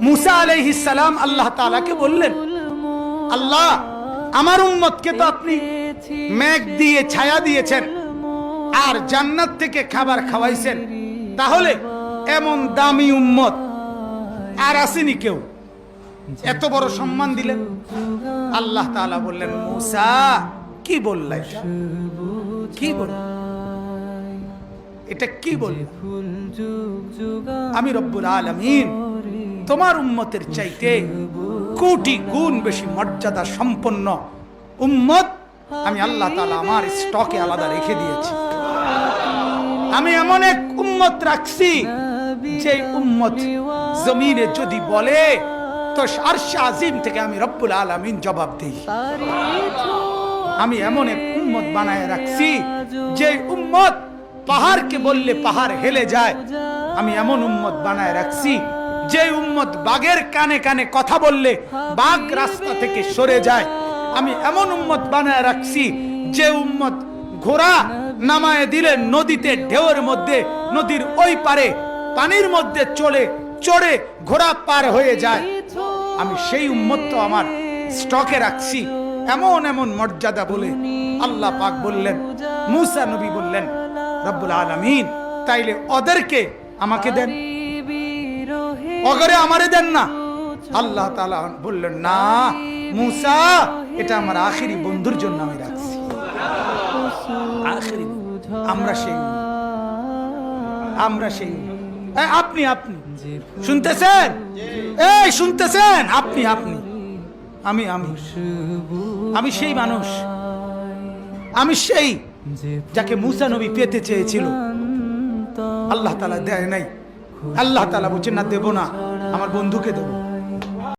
मूसा আলাইহিস সালাম আল্লাহ তাআলাকে বললেন, আল্লাহ আমার উম্মতকে তো আপনি মেঘ দিয়ে ছায়া দিয়েছেন আর জান্নাত থেকে খাবার খাওয়াইছেন, তাহলে এমন দামি উম্মত আর আসেনি কেউ, এত বড় সম্মান দিলেন। আল্লাহ তাআলা বললেন, মূসা কি বললে, কি বললে, এটা কি বললে? আমি রব্বুল আলামিন তোমার উম্মতের চাইতে কোটি গুণ বেশি মর্যাদা সম্পন্ন উম্মত আমি আল্লাহ তাআলা আমার স্টকে আলাদা রেখে দিয়েছি। আমি এমন এক উম্মত রাখছি যে উম্মত জমিনে যদি বলে তো আরশে আজিম থেকে আমি রব্বুল আলামিন জবাব দেই। আমি এমন এক উম্মত বানায় রাখছি যে উম্মত পাহাড়কে বললে পাহাড় হেলে যায়। আমি এমন উম্মত বানায় রাখছি যে উম্মত বাঘের কানে কানে কথা বললে বাঘ রাস্তা থেকে সরে যায়। আমি এমন উম্মত বানায় রাখছি যে উম্মত ঘোড়া নামায় দিলে নদীতে ঢেউয়ের মধ্যে নদীর ওই পারে পানির মধ্যে চড়ে ঘোড়া পার হয়ে যায়। আমি সেই উম্মত তো আমার স্টকে রাখছি। এমন এমন মর্যাদা বলে আল্লাহ পাক বললেন, মূসা নবী বললেন, রব্বুল আলামিন তাইলে ওদেরকে আমাকে দেন, ওগরে আমারে দেন না। আল্লাহ তাআলা বললেন, না মূসা, এটা আমার আখেরি বন্ধুর জন্য আমি রাখছি। আখেরি আমরা সেই আপনি শুনতেছেন, এই শুনতেছেন, আপনি আমি সেই মানুষ, আমি সেই যাকে মূসা নবী পেতে চেয়েছিল, আল্লাহ তাআলা দেয় নাই। আল্লাহ তাআলা বলছেন, না দেব না, আমার বন্ধুকে দেব।